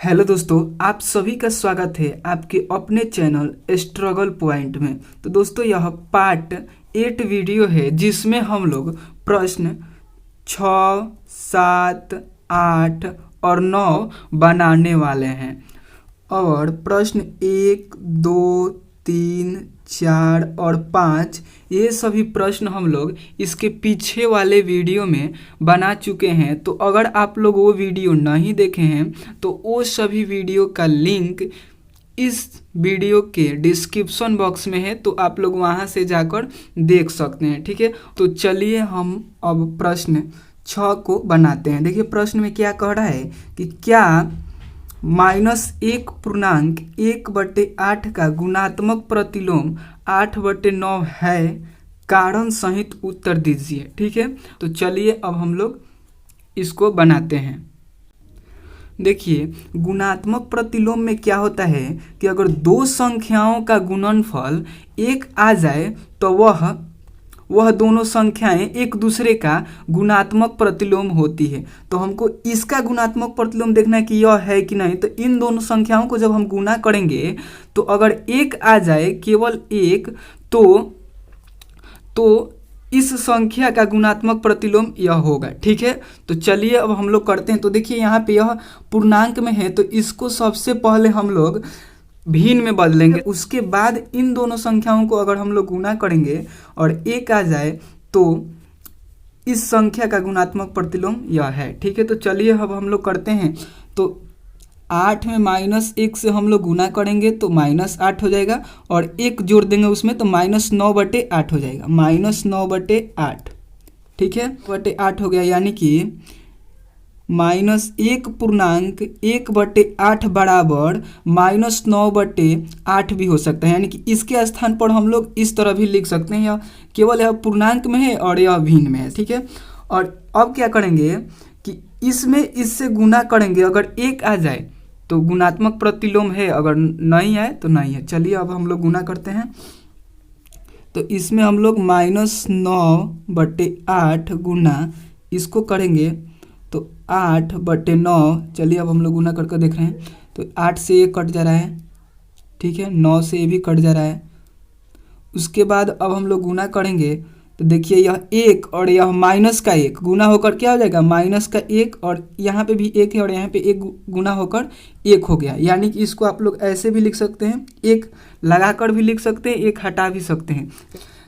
Hello दोस्तों, आप सभी का स्वागत है आपके अपने चैनल स्ट्रगल पॉइंट में। तो दोस्तों, यह पार्ट 8 वीडियो है जिसमें हम लोग प्रश्न 6, 7, 8 और 9 बनाने वाले हैं। और प्रश्न 1, 2, 3, 4 और 5 ये सभी प्रश्न हम लोग इसके पीछे वाले वीडियो में बना चुके हैं। तो अगर आप लोग वो वीडियो नहीं देखे हैं तो वो सभी वीडियो का लिंक इस वीडियो के डिस्क्रिप्शन बॉक्स में है, तो आप लोग वहाँ से जाकर देख सकते हैं। ठीक है, तो चलिए हम अब प्रश्न 6 को बनाते हैं। देखिए प्रश्न में क्या कह रहा है कि क्या -1.1/8 का गुणात्मक प्रतिलोम 8/9 है? कारण सहित उत्तर दीजिए। ठीक है, तो चलिए अब हम लोग इसको बनाते हैं। देखिए गुणात्मक प्रतिलोम में क्या होता है कि अगर दो संख्याओं का गुणनफल 1 आ जाए तो वह दोनों संख्याएं एक दूसरे का गुणात्मक प्रतिलोम होती है। तो हमको इसका गुणात्मक प्रतिलोम देखना है कि यह है कि नहीं। तो इन दोनों संख्याओं को जब हम गुणा करेंगे तो अगर 1 आ जाए, केवल 1, तो इस संख्या का गुणात्मक प्रतिलोम यह होगा। ठीक है, तो चलिए अब हम लोग करते हैं। तो देखिए यहाँ पे यह पूर्णांक में है तो इसको सबसे पहले हम लोग भिन्न में बदलेंगे। उसके बाद इन दोनों संख्याओं को अगर हम लोग गुणा करेंगे और 1 आ जाए तो इस संख्या का गुणात्मक प्रतिलोम यह है। ठीक है, तो चलिए अब हम लोग करते हैं। तो 8 में -1 से हम लोग गुणा करेंगे तो -8 हो जाएगा और 1 जोड़ देंगे उसमें तो -9/8 हो जाएगा। -9/8, ठीक है, 8 हो गया, यानी कि -1.1/8 बराबर -9/8 भी हो सकता है। यानी कि इसके स्थान पर हम लोग इस तरह भी लिख सकते हैं। यह केवल यह पूर्णांक में है और यह भिन्न में है। ठीक है, और अब क्या करेंगे कि इसमें इससे गुणा करेंगे। अगर 1 आ जाए तो गुणात्मक प्रतिलोम है, अगर नहीं आए तो नहीं है। चलिए अब हम लोग गुणा करते हैं। तो इसमें हम लोग -9/8 गुना इसको करेंगे तो 8/9। चलिए अब हम लोग गुना करके देख रहे हैं। तो 8 से ये कट जा रहा है, ठीक है, 9 से ये भी कट जा रहा है। उसके बाद अब हम लोग गुना करेंगे तो देखिए यह 1 और यह -1 गुना होकर क्या हो जाएगा, -1, और यहाँ पे भी 1 है और यहाँ पे 1 गुना होकर 1 हो गया। यानी कि इसको आप लोग ऐसे भी लिख सकते हैं, 1 लगाकर भी लिख सकते हैं, 1 हटा भी सकते हैं।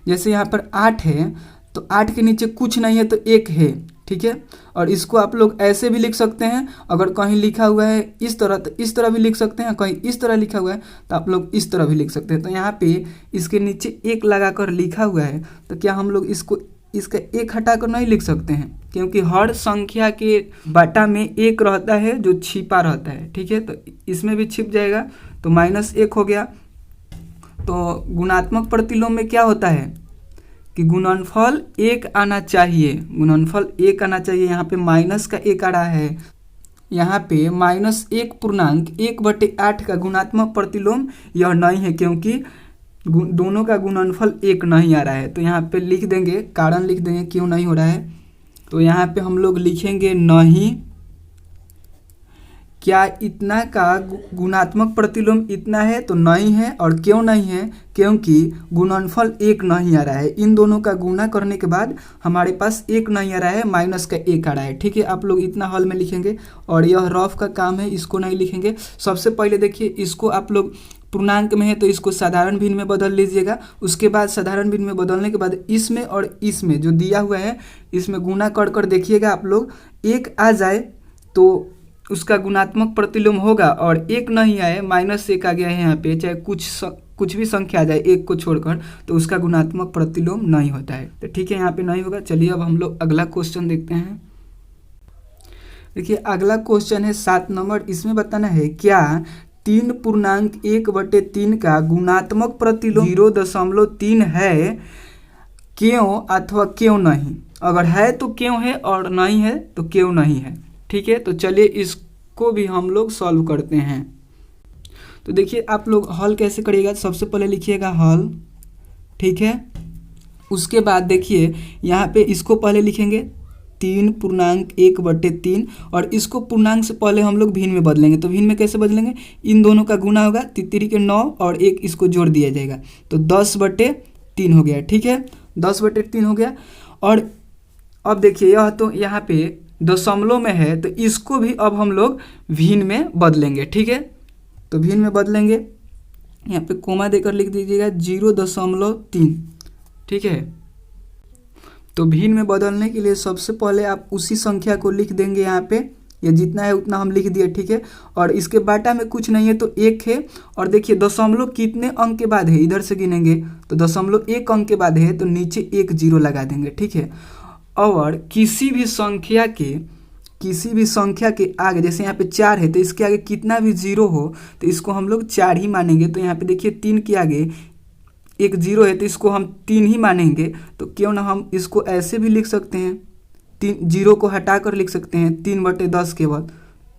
जैसे यहाँ पर 8 है तो 8 के नीचे कुछ नहीं है तो 1 है। ठीक है, और इसको आप लोग ऐसे भी लिख सकते हैं। अगर कहीं लिखा हुआ है इस तरह तो इस तरह भी लिख सकते हैं, कहीं इस तरह लिखा हुआ है तो आप लोग इस तरह भी लिख सकते हैं। तो यहाँ पे इसके नीचे 1 लगाकर लिखा हुआ है तो क्या हम लोग इसका 1 हटाकर नहीं लिख सकते हैं, क्योंकि हर संख्या के बटा में 1 रहता है जो छिपा रहता है। ठीक है, तो इसमें भी छिप जाएगा तो -1 हो गया। तो गुणात्मक प्रतिलोम में क्या होता है कि गुणनफल 1 आना चाहिए, गुणनफल 1 आना चाहिए। यहाँ पे -1 आ रहा है, यहाँ पे -1.1/8 का गुणात्मक प्रतिलोम यह नहीं है, क्योंकि दोनों का गुणनफल 1 नहीं आ रहा है। तो यहाँ पे लिख देंगे, कारण लिख देंगे क्यों नहीं हो रहा है। तो यहाँ पे हम लोग लिखेंगे नहीं, क्या इतना का गुणात्मक प्रतिलोम इतना है तो नहीं है। और क्यों नहीं है, क्योंकि गुणनफल 1 नहीं आ रहा है। इन दोनों का गुणा करने के बाद हमारे पास 1 नहीं आ रहा है, -1 आ रहा है। ठीक है, आप लोग इतना हल में लिखेंगे और यह रफ का काम है, इसको नहीं लिखेंगे। सबसे पहले देखिए इसको आप लोग पूर्णांक में है तो इसको साधारण भिन्न में बदल लीजिएगा। उसके बाद साधारण भिन्न में बदलने के बाद इसमें और इसमें जो दिया हुआ है इसमें गुणा कर देखिएगा आप लोग। 1 आ जाए तो उसका गुणात्मक प्रतिलोम होगा, और 1 नहीं आए, -1 आ गया है यहाँ पे, चाहे कुछ भी संख्या आ जाए 1 को छोड़कर, तो उसका गुणात्मक प्रतिलोम नहीं होता है। तो ठीक है, यहाँ पे नहीं होगा। चलिए अब हम लोग अगला क्वेश्चन देखते हैं। देखिए अगला क्वेश्चन है 7 नंबर। इसमें बताना है क्या 3.1/3 का गुणात्मक प्रतिलोम 0.3 है, क्यों अथवा क्यों नहीं। अगर है तो क्यों है और नहीं है तो क्यों नहीं है। ठीक है, तो चलिए इसको भी हम लोग सॉल्व करते हैं। तो देखिए आप लोग हल कैसे करिएगा, सबसे पहले लिखिएगा हल। ठीक है, उसके बाद देखिए यहाँ पे इसको पहले लिखेंगे 3.1/3 और इसको पूर्णांक से पहले हम लोग भिन्न में बदलेंगे। तो भिन्न में कैसे बदलेंगे, इन दोनों का गुना होगा, 3 के 9 और 1 इसको जोड़ दिया जाएगा तो 10/3 हो गया। ठीक है, 10/3 हो गया। और अब देखिए यह तो यहाँ पे दशमलव में है तो इसको भी अब हम लोग भिन्न में बदलेंगे। ठीक है, तो भिन्न में बदलेंगे, यहाँ पे कोमा देकर लिख दीजिएगा 0.3। ठीक है, तो भिन्न में बदलने के लिए सबसे पहले आप उसी संख्या को लिख देंगे यहाँ पे, ये जितना है उतना हम लिख दिए। ठीक है, और इसके बाटा में कुछ नहीं है तो 1 है। और देखिए दशमलव कितने अंक के बाद है, इधर से गिनेंगे तो 0.1 अंक के बाद है तो नीचे 1 0 लगा देंगे। ठीक है, और किसी भी संख्या के आगे, जैसे यहाँ पे 4 है तो इसके आगे कितना भी 0 हो तो इसको हम लोग 4 ही मानेंगे। तो यहाँ पे देखिए 3 के आगे 1 0 है तो इसको हम 3 ही मानेंगे। तो क्यों ना हम इसको ऐसे भी लिख सकते हैं, 3 0 को हटा कर लिख सकते हैं 3/10 केवल।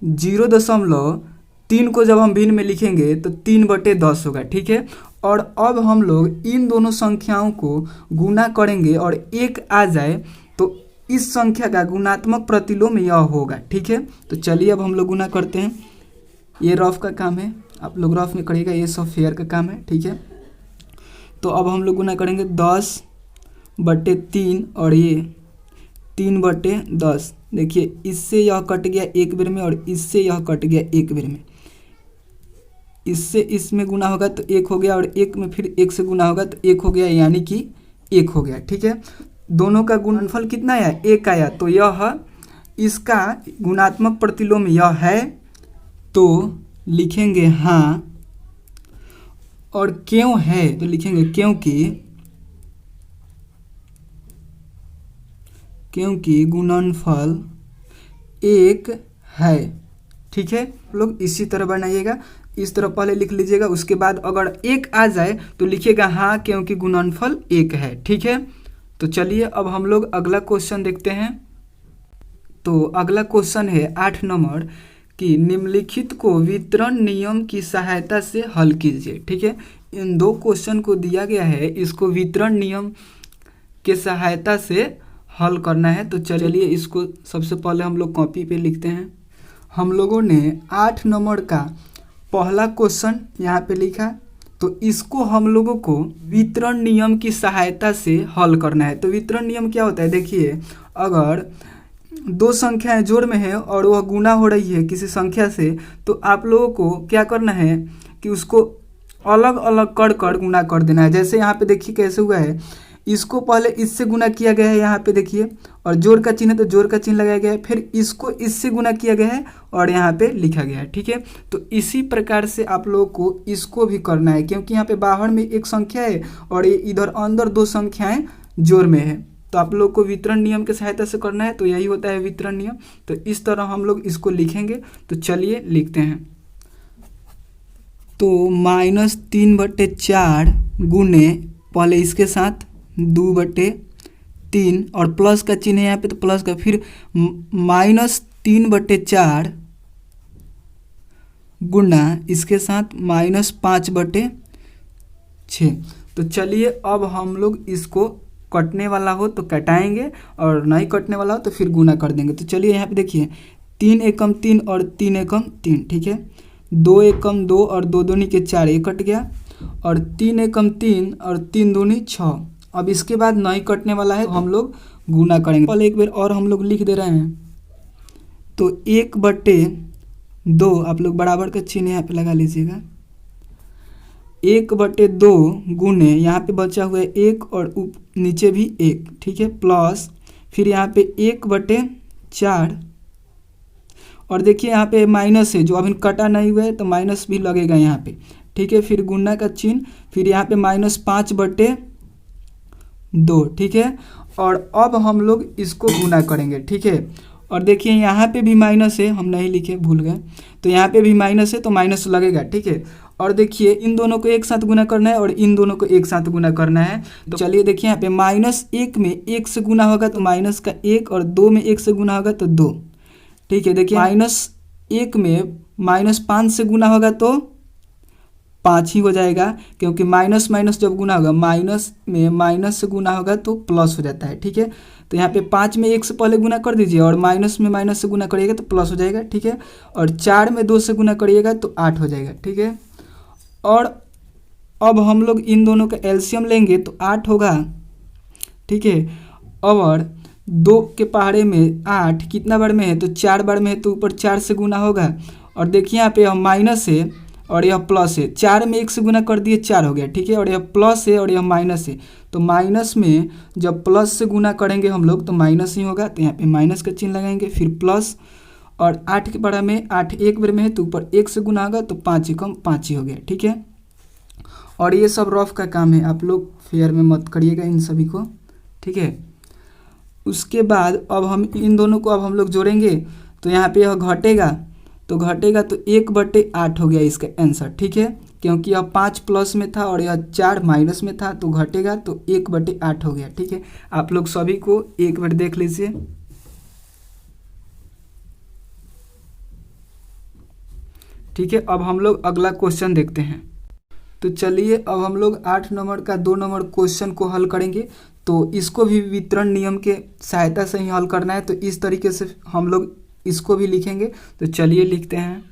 0.3 को जब हम भिन्न में लिखेंगे तो 3/10 होगा। ठीक है, और अब हम लोग इन दोनों संख्याओं को गुना करेंगे और 1 आ जाए तो इस संख्या का गुणात्मक प्रतिलोम यह होगा। ठीक है, तो चलिए अब हम लोग गुना करते हैं। ये रफ का काम है, आप लोग रफ में करिएगा, ये सब फेयर का काम है। ठीक है, तो अब हम लोग गुना करेंगे 10/3 और ये 3/10। देखिए इससे यह कट गया एक बेर में और इससे यह कट गया एक बेर में, इससे इसमें गुना होगा तो 1 हो गया और 1 में फिर 1 से गुना होगा तो 1 हो गया, यानी कि 1 हो गया। ठीक है, दोनों का गुणनफल कितना आया, 1 आया। तो यह इसका गुणात्मक प्रतिलोम यह है, तो लिखेंगे हाँ। और क्यों है तो लिखेंगे क्योंकि गुणनफल 1 है। ठीक है, लोग इसी तरह बनाइएगा, इस तरह पहले लिख लीजिएगा, उसके बाद अगर 1 आ जाए तो लिखिएगा हाँ क्योंकि गुणनफल 1 है। ठीक है, तो चलिए अब हम लोग अगला क्वेश्चन देखते हैं। तो अगला क्वेश्चन है 8 नंबर कि निम्नलिखित को वितरण नियम की सहायता से हल कीजिए। ठीक है, इन दो क्वेश्चन को दिया गया है, इसको वितरण नियम के सहायता से हल करना है। तो चलिए इसको सबसे पहले हम लोग कॉपी पे लिखते हैं। हम लोगों ने 8 नंबर का पहला क्वेश्चन यहाँ पे लिखा, तो इसको हम लोगों को वितरण नियम की सहायता से हल करना है। तो वितरण नियम क्या होता है, देखिए अगर दो संख्याएं जोड़ में है और वह गुना हो रही है किसी संख्या से, तो आप लोगों को क्या करना है कि उसको अलग अलग कर गुना कर देना है। जैसे यहाँ पे देखिए कैसे हुआ है, इसको पहले इससे गुना किया गया है यहाँ पे देखिए, और जोड़ का चिन्ह है तो जोड़ का चिन्ह लगाया गया है, फिर इसको इससे गुना किया गया है और यहाँ पे लिखा गया है। ठीक है, तो इसी प्रकार से आप लोगों को इसको भी करना है, क्योंकि यहाँ पे बाहर में एक संख्या है और ये इधर अंदर दो संख्याएं जोड़ में है। तो आप लोग को वितरण नियम की सहायता से करना है, तो यही होता है वितरण नियम। तो इस तरह हम लोग इसको लिखेंगे। तो चलिए लिखते हैं। तो -3/4 गुने पहले इसके साथ 2/3 और प्लस का चिन्ह है यहाँ पे, तो प्लस का, फिर -3/4 गुना इसके साथ -5/6। तो चलिए अब हम लोग इसको कटने वाला हो तो कटाएंगे और नहीं कटने वाला हो तो फिर गुना कर देंगे। तो चलिए यहाँ पे देखिए 3 एकम 3 और 3 एकम 3। ठीक है, 2 एकम 2 और 2 दूनी के 4, ये कट गया, और 3 एकम 3 और 3 दूनी 6। अब इसके बाद नहीं कटने वाला है तो हम लोग गुना करेंगे। पहले एक बार और हम लोग लिख दे रहे हैं। तो 1/2 आप लोग बराबर का चिन्ह यहाँ पे लगा लीजिएगा। 1/2 गुने यहाँ पे बचा हुआ है 1 और नीचे भी 1। ठीक है, प्लस फिर यहाँ पे 1/4 और देखिए यहाँ पे माइनस है जो अभी कटा नहीं हुआ है तो माइनस भी लगेगा यहाँ पे। ठीक है, फिर गुना का चिन्ह, फिर यहाँ पे -5/2। ठीक है, और अब हम लोग इसको गुना करेंगे। ठीक है, और देखिए यहाँ पे भी माइनस है, हम नहीं लिखे, भूल गए, तो यहाँ पे भी माइनस है तो माइनस लगेगा। ठीक है, और देखिए इन दोनों को एक साथ गुना करना है और इन दोनों को एक साथ गुना करना है। तो चलिए देखिए यहाँ पे -1 में 1 से गुना होगा तो माइनस का 1, और 2 में 1 से गुना होगा तो 2। ठीक है, देखिए -1 में -5 से गुना होगा तो 5 ही हो जाएगा, क्योंकि माइनस माइनस जब गुना होगा, माइनस में माइनस से गुना होगा तो प्लस हो जाता है। ठीक है, तो यहाँ पे 5 में 1 से पहले गुना कर दीजिए और माइनस में माइनस से गुना करिएगा तो प्लस हो जाएगा। ठीक है, और 4 में 2 से गुना करिएगा तो 8 हो जाएगा। ठीक है, और अब हम लोग इन दोनों का एलसीएम लेंगे तो 8 होगा। ठीक है, और 2 के पहाड़े में 8 कितना बार में है तो 4 बार में है, तो ऊपर 4 से गुना होगा। और देखिए यहाँ पे यह माइनस है और यह प्लस है, 4 में 1 से गुना कर दिए 4 हो गया। ठीक है, और यह प्लस है और यह माइनस है, तो माइनस में जब प्लस से गुना करेंगे हम लोग तो माइनस ही होगा, तो यहाँ पे माइनस का चिन्ह लगाएंगे, फिर प्लस। और 8 के बड़ा में 8 एक बार में है तो ऊपर 1 से गुना होगा तो 5 एकम 5 ही हो गया। ठीक है, और ये सब रफ का काम है, आप लोग फेयर में मत करिएगा इन सभी को। ठीक है, उसके बाद अब हम इन दोनों को अब हम लोग जोड़ेंगे, तो यहाँ पे यह घटेगा तो 1/8 हो गया इसका आंसर। ठीक है, क्योंकि यह 5 प्लस में था और यह 4 माइनस में था, तो घटेगा तो 1/8 हो गया। ठीक है, आप लोग सभी को एक बार देख लीजिए। ठीक है, अब हम लोग अगला क्वेश्चन देखते हैं। तो चलिए अब हम लोग 8 नंबर का 2 नंबर क्वेश्चन को हल करेंगे। तो इसको भी वितरण नियम के सहायता से ही हल करना है, तो इस तरीके से हम लोग इसको भी लिखेंगे। तो चलिए लिखते हैं।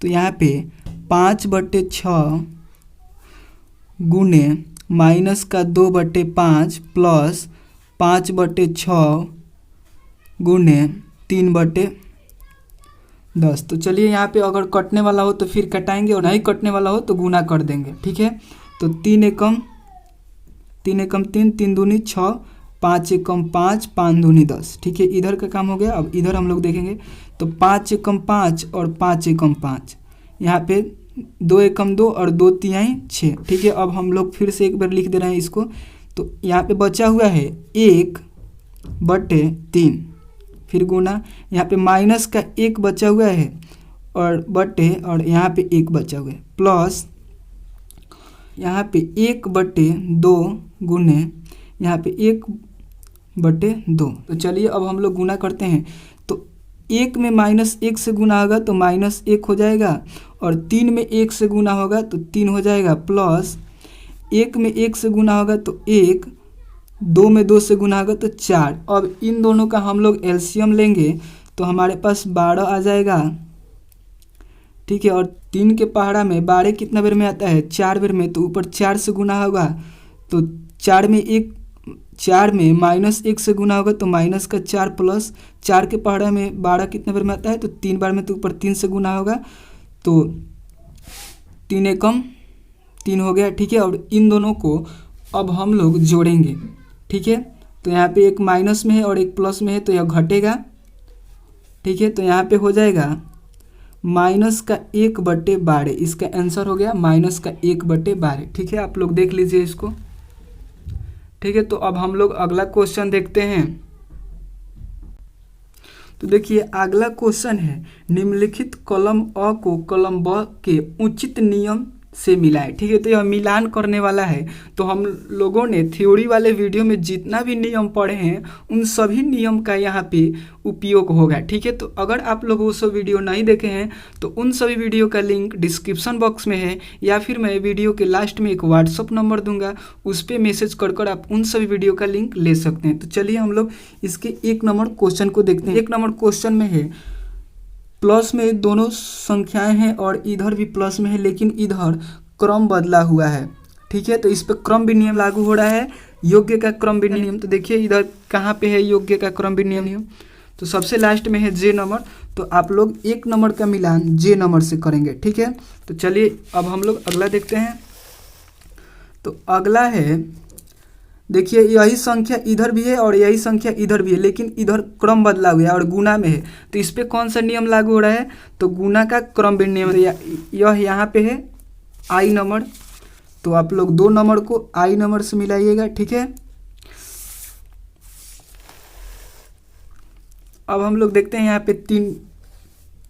तो यहाँ पे 5/6 गुने माइनस का 2/5 प्लस 5/6 गुने 3/10। तो चलिए यहाँ पे अगर कटने वाला हो तो फिर कटाएंगे और नहीं कटने वाला हो तो गुना कर देंगे। ठीक है, तो 3 एकम 3, 3 दूनी 6, 5 एकम 5, 5 दूनी 10। ठीक है, इधर का काम हो गया। अब इधर हम लोग देखेंगे तो 5 एकम 5 और 5 एकम 5, यहाँ पे 2 एकम 2 और 2 तिहाई 6। ठीक है, अब हम लोग फिर से एक बार लिख दे रहे हैं इसको। तो यहाँ पे बचा हुआ है 1/3, फिर गुना, यहाँ पे माइनस का 1 बचा हुआ है और बटे, और यहाँ पे 1 बचा हुआ है, प्लस यहाँ पे 1/2 गुने यहाँ पे 1/2। तो चलिए अब हम लोग गुना करते हैं। तो 1 में -1 से गुना होगा तो -1 हो जाएगा, और 3 में 1 से गुना होगा तो 3 हो जाएगा, प्लस 1 में 1 से गुना होगा तो 1, 2 में 2 से गुना होगा तो 4। अब इन दोनों का हम लोग एलसीएम लेंगे तो हमारे पास 12 आ जाएगा। ठीक है, और 3 के पहाड़ा में 12 कितना बेर में आता है 4 बेर में, तो ऊपर 4 से गुना होगा तो 4 में -1 से गुना होगा तो माइनस का 4, प्लस 4 के पहाड़ा में 12 कितना बार में आता है तो 3 बार में, तो ऊपर 3 से गुना होगा तो 3 एकम 3 हो गया। ठीक है, और इन दोनों को अब हम लोग जोड़ेंगे। ठीक है, तो यहाँ पे एक माइनस में है और एक प्लस में है तो यह घटेगा। ठीक है, तो यहाँ पे हो जाएगा -1/12, इसका आंसर हो गया -1/12। ठीक है, आप लोग देख लीजिए इसको। ठीक है, तो अब हम लोग अगला क्वेश्चन देखते हैं। तो देखिए अगला क्वेश्चन है, निम्नलिखित कॉलम अ को कॉलम ब के उचित नियम से मिलाए। ठीक है, तो यह मिलान करने वाला है। तो हम लोगों ने थ्योरी वाले वीडियो में जितना भी नियम पढ़े हैं उन सभी नियम का यहाँ पे उपयोग होगा। ठीक है, तो अगर आप लोग वो सब वीडियो नहीं देखे हैं तो उन सभी वीडियो का लिंक डिस्क्रिप्शन बॉक्स में है, या फिर मैं वीडियो के लास्ट में एक व्हाट्सअप नंबर दूंगा, उस पर मैसेज कर आप उन सभी वीडियो का लिंक ले सकते हैं। तो चलिए हम लोग इसके 1 नंबर क्वेश्चन को देखते हैं। 1 नंबर क्वेश्चन में है प्लस में दोनों संख्याएं हैं और इधर भी प्लस में है, लेकिन इधर क्रम बदला हुआ है। ठीक है, तो इस पर क्रम विनियम लागू हो रहा है, योग्य का क्रम विनियम। तो देखिए इधर कहाँ पे है योग्य का क्रम विनियम, तो सबसे लास्ट में है जे नंबर। तो आप लोग 1 नंबर का मिलान जे नंबर से करेंगे। ठीक है, तो चलिए अब हम लोग अगला देखते हैं। तो अगला है, देखिए यही संख्या इधर भी है और यही संख्या इधर भी है, लेकिन इधर क्रम बदला हुआ है और गुना में है। तो इस पर कौन सा नियम लागू हो रहा है, तो गुना का क्रम विनियम। यह यहाँ पे है आई नंबर, तो आप लोग 2 नंबर को आई नंबर से मिलाइएगा। ठीक है, अब हम लोग देखते हैं यहाँ पे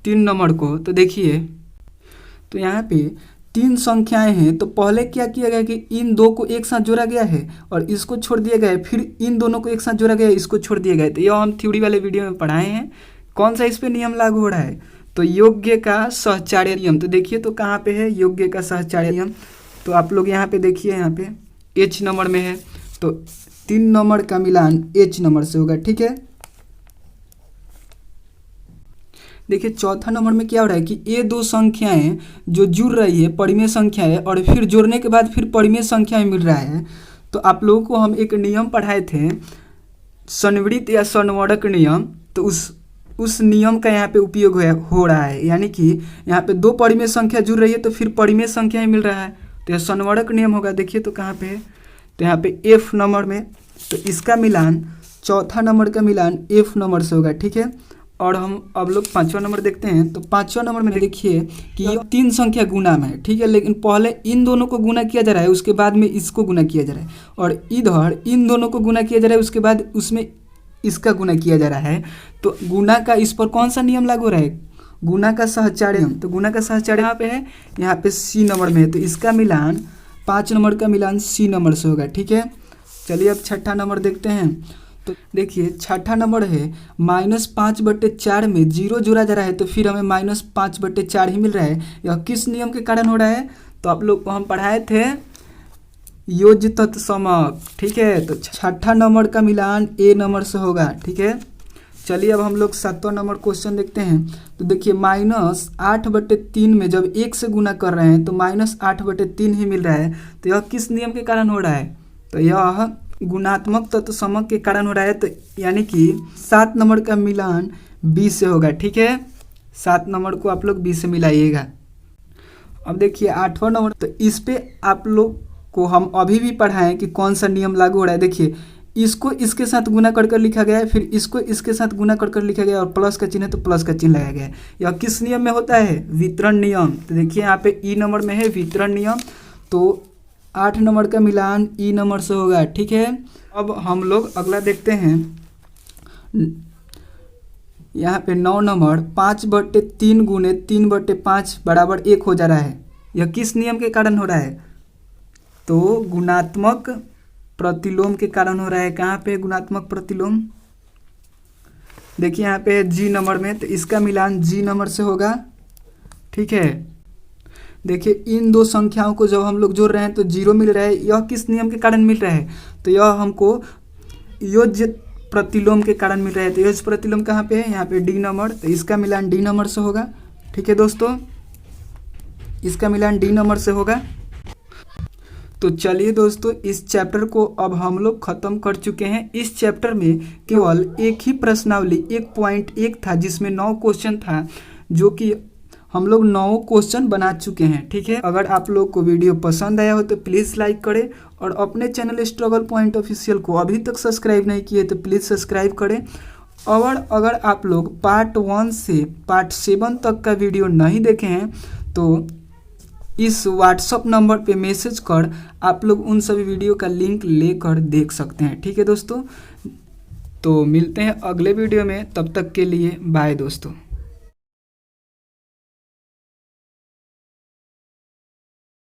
3 नंबर को। तो देखिए, तो यहाँ पे 3 संख्याएं हैं, तो पहले क्या किया गया कि इन 2 को एक साथ जोड़ा गया है और इसको छोड़ दिया गया है, फिर इन दोनों को एक साथ जोड़ा गया है, इसको छोड़ दिया गया है। तो यह हम थ्योरी वाले वीडियो में पढ़ाए हैं। कौन सा इस पे नियम लागू हो रहा है, तो योग्य का सहचार्य नियम, तो देखिए तो कहाँ पे है योग्य का सहचार्य नियम, तो आप लोग यहाँ पे देखिए, यहाँ पे H नंबर में है, तो 3 नंबर का मिलान H नंबर से होगा। ठीक है, देखिए चौथा नंबर में क्या हो रहा है कि ये दो संख्याएं जो जुड़ रही है परिमेय संख्या है और फिर जोड़ने के बाद फिर परिमेय संख्याएं मिल रहा है। तो आप लोगों को हम एक नियम पढ़ाए थे संवृत या संवर्धक नियम, तो उस नियम का यहाँ पे उपयोग हो रहा है, यानी कि यहाँ पे दो परिमेय संख्या जुड़ रही है तो फिर परिमेय संख्याएं मिल रहा है, तो यह संवर्धक नियम होगा। देखिए तो कहाँ पे है, तो यहाँ पे F नंबर में, तो इसका मिलान चौथा नंबर का मिलान F नंबर से होगा। ठीक है, और हम अब लोग 5वां नंबर देखते हैं। तो 5वां नंबर में देखिए कि ये 3 संख्या गुना में है। ठीक है, लेकिन पहले इन दोनों को गुना किया जा रहा है, उसके बाद में इसको गुना किया जा रहा है, और इधर इन दोनों को गुना किया जा रहा है, उसके बाद उसमें इसका गुना किया जा रहा है। तो गुना का इस पर कौन सा नियम लागू हो रहा है, गुना का सहचार्य नियम। तो गुना का सहचार्य यहाँ पे है, यहाँ पे C नंबर में है, तो इसका मिलान 5 नंबर का मिलान C नंबर से होगा। ठीक है, चलिए अब छठा नंबर देखते हैं। तो देखिए छठा नंबर है -5/4 में 0 जोड़ा जा रहा है, तो फिर हमें -5/4 ही मिल रहा है। यह किस नियम के कारण हो रहा है, तो आप लोग को हम पढ़ाए थे योज्य तत्समक। ठीक है, तो छठा नंबर का मिलान A नंबर से होगा। ठीक है, चलिए अब हम लोग 7वां नंबर क्वेश्चन देखते हैं। तो देखिए -8/3 में जब 1 से गुना कर रहे हैं तो -8/3 ही मिल रहा है, तो यह किस नियम के कारण हो रहा है, तो यह गुणात्मक तत्समक के कारण हो रहा है। तो यानी कि 7 नंबर का मिलान B से होगा। ठीक है, 7 नंबर को आप लोग B से मिलाइएगा। अब देखिए 8वां नंबर, तो इस पे आप लोग को हम अभी भी पढ़ाएं कि कौन सा नियम लागू हो रहा है। देखिए इसको इसके साथ गुना कर लिखा गया है, फिर इसको इसके साथ गुना कर लिखा गया है, और प्लस का चिन्ह है तो प्लस का चिन्ह लगाया गया है। यह किस नियम में होता है, वितरण नियम। तो देखिए यहाँ पे E नंबर में है वितरण नियम, तो 8 नंबर का मिलान E नंबर से होगा। ठीक है, अब हम लोग अगला देखते हैं। यहाँ पे 9 नंबर 5/3 गुने 3/5 बराबर 1 हो जा रहा है। यह किस नियम के कारण हो रहा है, तो गुणात्मक प्रतिलोम के कारण हो रहा है। कहाँ पे गुणात्मक प्रतिलोम, देखिए यहाँ पे G नंबर में, तो इसका मिलान G नंबर से होगा। ठीक है, देखिए इन दो संख्याओं को जब हम लोग जोड़ रहे हैं तो 0 मिल रहा है, यह किस नियम के कारण मिल रहा है, तो यह हमको योज्य प्रतिलोम के कारण मिल रहा है। तो योज्य प्रतिलोम कहाँ पे है, यहाँ पे D नंबर, तो इसका मिलान D नंबर से होगा। ठीक है दोस्तों, इसका मिलान D नंबर से होगा। तो चलिए दोस्तों, इस चैप्टर को अब हम लोग ख़त्म कर चुके हैं। इस चैप्टर में केवल एक ही प्रश्नावली 1.1 था, जिसमें 9 क्वेश्चन था, जो कि हम लोग 9 क्वेश्चन बना चुके हैं। ठीक है, अगर आप लोग को वीडियो पसंद आया हो तो प्लीज़ लाइक करें, और अपने चैनल स्ट्रगल पॉइंट ऑफिशियल को अभी तक सब्सक्राइब नहीं किए तो प्लीज़ सब्सक्राइब करें। और अगर आप लोग पार्ट 1 से पार्ट 7 तक का वीडियो नहीं देखे हैं तो इस व्हाट्सअप नंबर पे मैसेज कर आप लोग उन सभी वीडियो का लिंक लेकर देख सकते हैं। ठीक है दोस्तों, तो मिलते हैं अगले वीडियो में, तब तक के लिए बाय दोस्तों।